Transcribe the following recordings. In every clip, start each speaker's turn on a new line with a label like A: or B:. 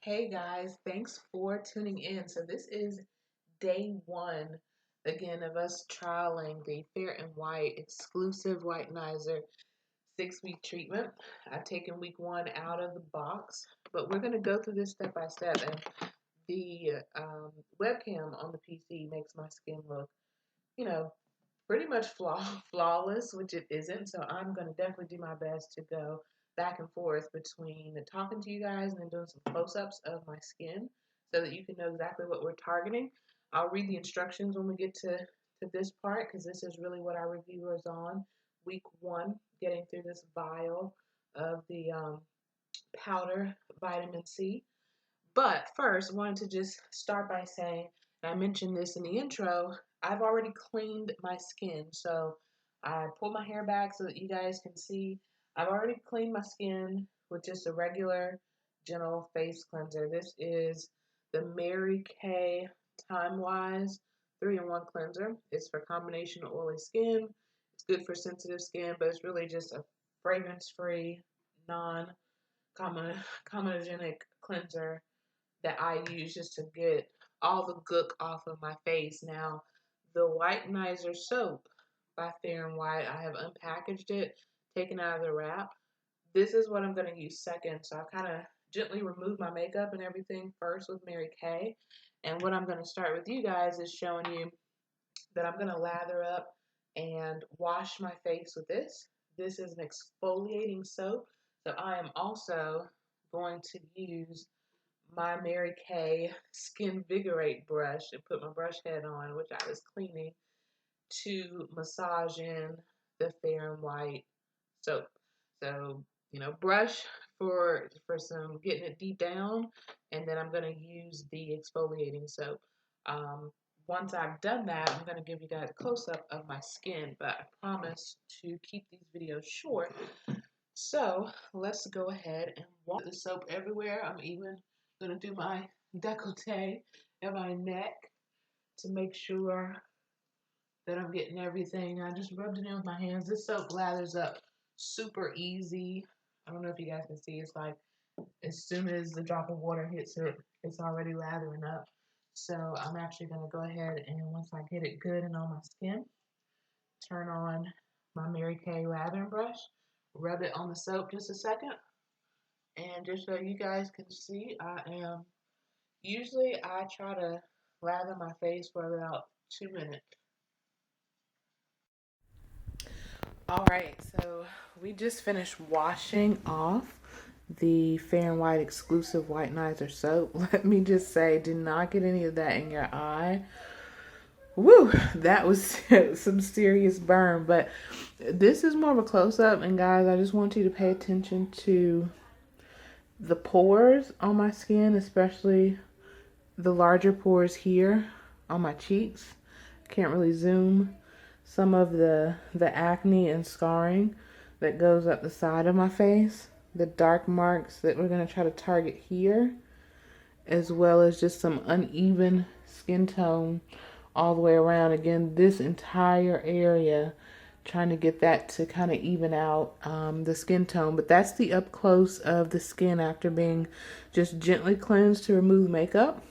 A: Hey guys, thanks for tuning in. So this is day one again of us trialing the Fair and White exclusive Whitenizer 6-week treatment. I've taken week one out of the box, but we're going to go through this step by step. And the webcam on the PC makes my skin look, you know, pretty much flawless, which it isn't. So I'm going to definitely do my best to go back and forth between talking to you guys and then doing some close-ups of my skin so that you can know exactly what we're targeting. I'll read the instructions when we get to this part because this is really what our reviewer is on. Week one, getting through this vial of the powder vitamin C. But first, I wanted to just start by saying, and I mentioned this in the intro, I've already cleaned my skin. So I pulled my hair back so that you guys can see. I've already cleaned my skin with just a regular, gentle face cleanser. This is the Mary Kay Time Wise 3-in-1 cleanser. It's for combination oily skin. It's good for sensitive skin, but it's really just a fragrance-free, non-comedogenic cleanser that I use just to get all the gook off of my face. Now, the Whitenizer soap by Fair and White, I have unpackaged it, taken out of the wrap. This is what I'm going to use second. So I kind of gently removed my makeup and everything first with Mary Kay. And what I'm going to start with you guys is showing you that I'm going to lather up and wash my face with this. This is an exfoliating soap. So I am also going to use my Mary Kay Skin Vigorate brush and put my brush head on, which I was cleaning, to massage in the Fair and White soap. So, brush for some getting it deep down, and then I'm going to use the exfoliating soap. Once I've done that, I'm going to give you guys a close-up of my skin, but I promise to keep these videos short. So let's go ahead and wash the soap everywhere. I'm even going to do my décolleté and my neck to make sure that I'm getting everything. I just rubbed it in with my hands. This soap lathers up super easy. I don't know if you guys can see. It's like as soon as the drop of water hits it, it's already lathering up. So I'm actually going to go ahead and once I get it good and on my skin, turn on my Mary Kay lathering brush, rub it on the soap just a second. And just so you guys can see, usually I try to lather my face for about 2 minutes. All right, so we just finished washing off the Fair and White exclusive Whitenizer soap. Let me just say, do not get any of that in your eye. Woo, that was some serious burn, but this is more of a close-up, and guys, I just want you to pay attention to the pores on my skin, especially the larger pores here on my cheeks. Can't really zoom. Some of the acne and scarring that goes up the side of my face, the dark marks that we're going to try to target here, as well as just some uneven skin tone all the way around. Again, this entire area, trying to get that to kind of even out the skin tone. But that's the up close of the skin after being just gently cleansed to remove makeup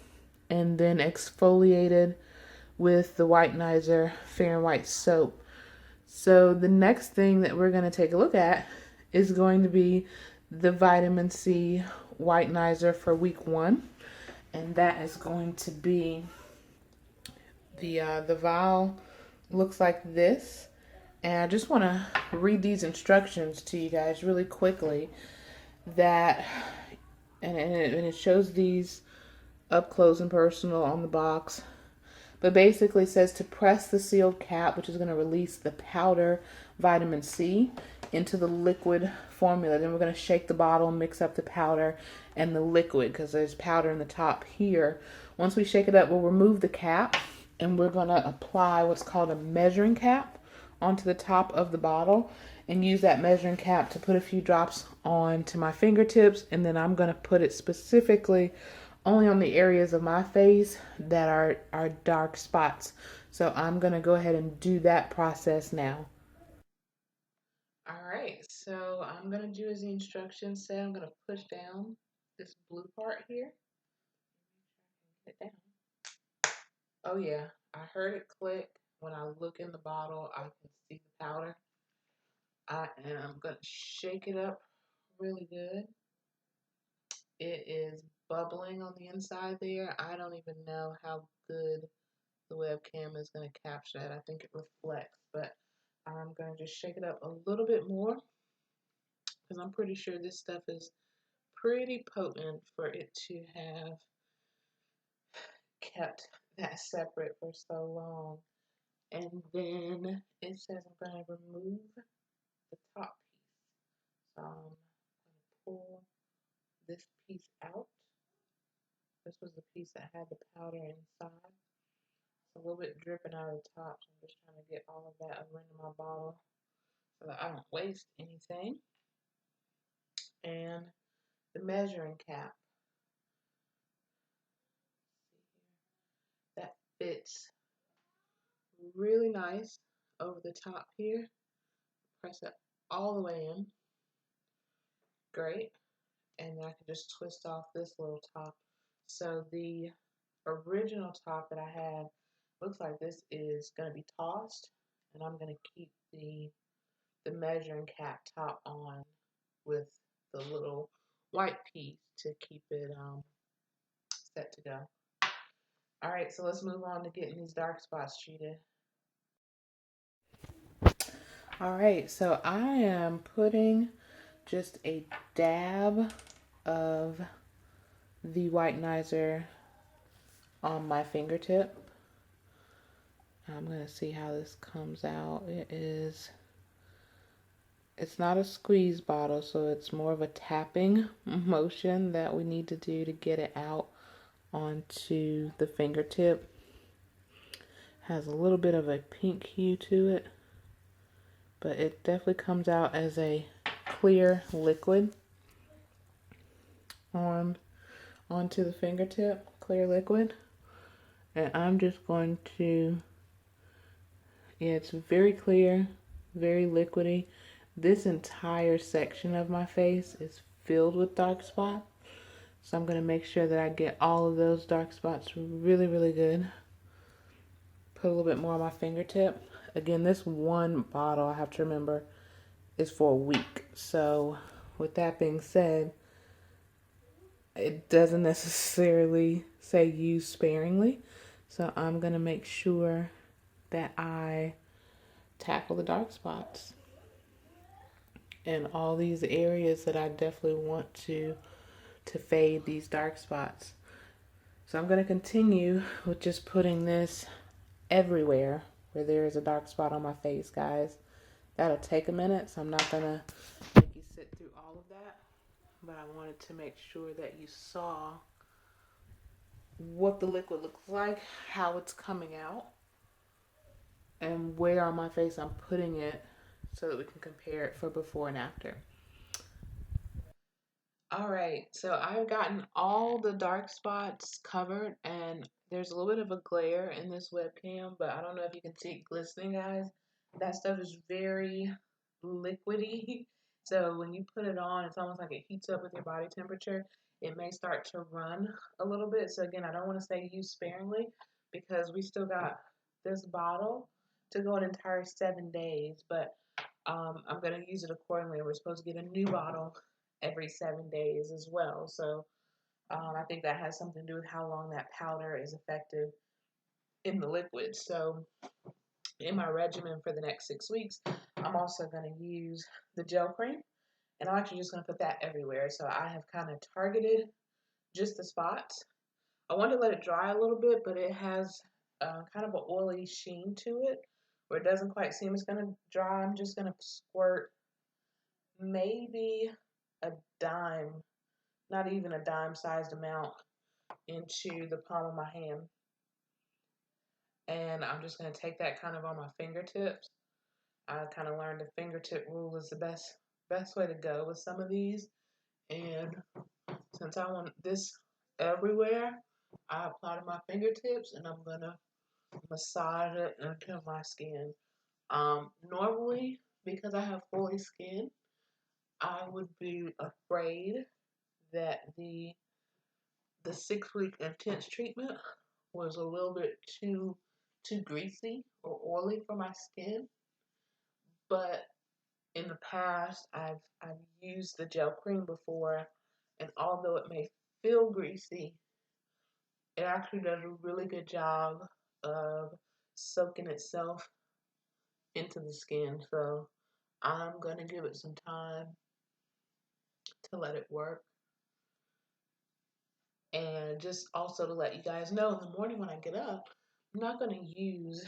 A: and then exfoliated with the Whitenizer Fair and White soap. So the next thing that we're going to take a look at is going to be the vitamin C Whitenizer for week one, and that is going to be the vial looks like this. And I just want to read these instructions to you guys really quickly. And it shows these up close and personal on the box. But basically it says to press the sealed cap, which is going to release the powder vitamin C into the liquid formula. Then we're going to shake the bottle, mix up the powder and the liquid because there's powder in the top here. Once we shake it up, we'll remove the cap and we're going to apply what's called a measuring cap onto the top of the bottle and use that measuring cap to put a few drops onto my fingertips, and then I'm going to put it specifically only on the areas of my face that are dark spots. So I'm going to go ahead and do that process now. All right, so I'm going to do as the instructions say. I'm going to push down this blue part here. it down. Oh yeah, I heard it click. When I look in the bottle, I can see the powder. I am going to shake it up really good. It is bubbling on the inside there. I don't even know how good the webcam is going to capture it. I think it reflects, but I'm going to just shake it up a little bit more because I'm pretty sure this stuff is pretty potent for it to have kept that separate for so long. And then it says I'm going to remove the top piece. So I'm going to pull this piece out. This was the piece that had the powder inside. It's a little bit dripping out of the top, so I'm just trying to get all of that over into my bottle so that I don't waste anything. And the measuring cap. That fits really nice over the top here. Press it all the way in. Great. And then I can just twist off this little top. So the original top that I had looks like this is going to be tossed, and I'm going to keep the measuring cap top on with the little white piece to keep it set to go. All right, so let's move on to getting these dark spots treated. All right, so I am putting just a dab of the Whitenizer on my fingertip. I'm going to see how this comes out. It's not a squeeze bottle, so it's more of a tapping motion that we need to do to get it out onto the fingertip. Has a little bit of a pink hue to it, but it definitely comes out as a clear liquid onto the fingertip, clear liquid. And I'm just going to, yeah, it's very clear, very liquidy. This entire section of my face is filled with dark spots. So I'm going to make sure that I get all of those dark spots really, really good. Put a little bit more on my fingertip. Again, this one bottle, I have to remember, is for a week. So with that being said, it doesn't necessarily say use sparingly. So I'm going to make sure that I tackle the dark spots in all these areas that I definitely want to fade these dark spots. So I'm going to continue with just putting this everywhere where there is a dark spot on my face, guys. That'll take a minute, so I'm not going to make you sit through all of that. But I wanted to make sure that you saw what the liquid looks like, how it's coming out, and where on my face I'm putting it so that we can compare it for before and after. All right, so I've gotten all the dark spots covered, and there's a little bit of a glare in this webcam, but I don't know if you can see it glistening, guys. That stuff is very liquidy, so when you put it on, it's almost like it heats up with your body temperature. It may start to run a little bit, so again, I don't want to say use sparingly because we still got this bottle to go an entire 7 days, but I'm going to use it accordingly. We're supposed to get a new bottle every 7 days as well. So I think that has something to do with how long that powder is effective in the liquid. So in my regimen for the next 6 weeks, I'm also going to use the gel cream. And I'm actually just going to put that everywhere. So I have kind of targeted just the spots. I want to let it dry a little bit, but it has kind of an oily sheen to it where it doesn't quite seem it's going to dry. I'm just going to squirt maybe a dime, not even a dime sized amount, into the palm of my hand. And I'm just going to take that kind of on my fingertips. I kind of learned the fingertip rule is the best way to go with some of these. And since I want this everywhere, I apply to my fingertips and I'm going to massage it into my skin. Normally, because I have oily skin, I would be afraid that the the 6-week intense treatment was a little bit too greasy or oily for my skin. But in the past, I've used the gel cream before, and although it may feel greasy, it actually does a really good job of soaking itself into the skin. So I'm going to give it some time to let it work. And just also to let you guys know, in the morning when I get up, I'm not going to use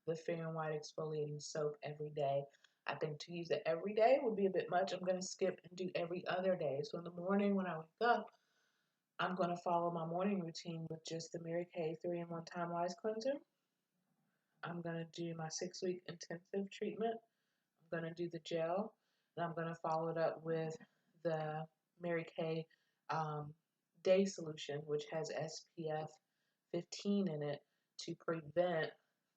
A: the Fair and White Exfoliating Soap every day. I think to use it every day would be a bit much. I'm going to skip and do every other day. So in the morning when I wake up, I'm going to follow my morning routine with just the Mary Kay 3-in-1 Time-Wise Cleanser. I'm going to do my 6-week intensive treatment. I'm going to do the gel, and I'm going to follow it up with the Mary Kay Day Solution, which has SPF 15 in it to prevent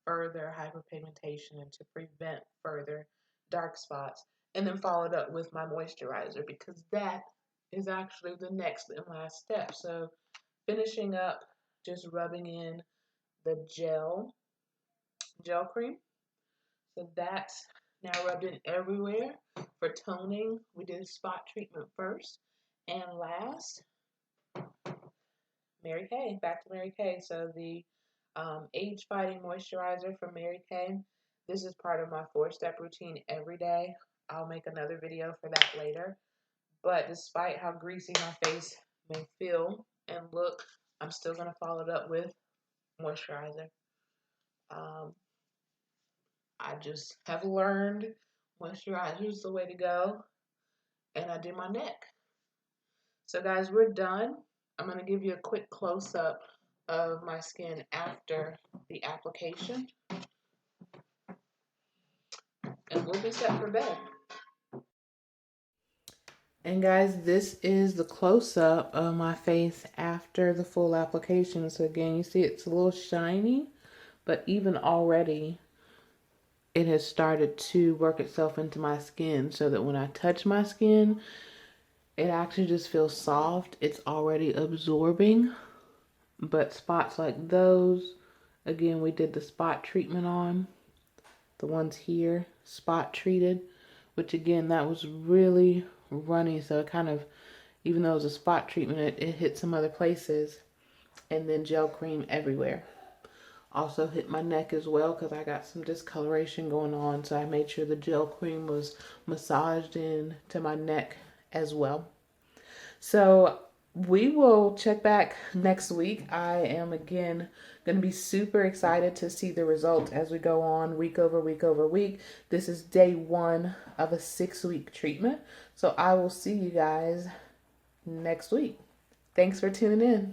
A: further hyperpigmentation and to prevent further dark spots. And then follow it up with my moisturizer, because that is actually the next and last step. So finishing up, just rubbing in the gel cream. So that's now rubbed in everywhere. For toning, we did spot treatment first. And last, Mary Kay, back to Mary Kay. So the age fighting moisturizer from Mary Kay. This is part of my 4-step routine every day. I'll make another video for that later. But despite how greasy my face may feel and look, I'm still going to follow it up with moisturizer. I just have learned moisturizer is the way to go. And I did my neck. So guys, we're done. I'm going to give you a quick close-up of my skin after the application. And we'll be set for bed. And guys, this is the close-up of my face after the full application. So again, you see it's a little shiny, but even already it has started to work itself into my skin, so that when I touch my skin, it actually just feels soft. It's already absorbing. But spots like those, again, we did the spot treatment on. The ones here, spot treated, which again, that was really runny. So it kind of, even though it was a spot treatment, it hit some other places. And then gel cream everywhere. Also hit my neck as well, because I got some discoloration going on. So I made sure the gel cream was massaged in to my neck as well. So we will check back next week. I am again going to be super excited to see the results as we go on week over week over week. This is day 1 of a 6-week treatment. So I will see you guys next week. Thanks for tuning in.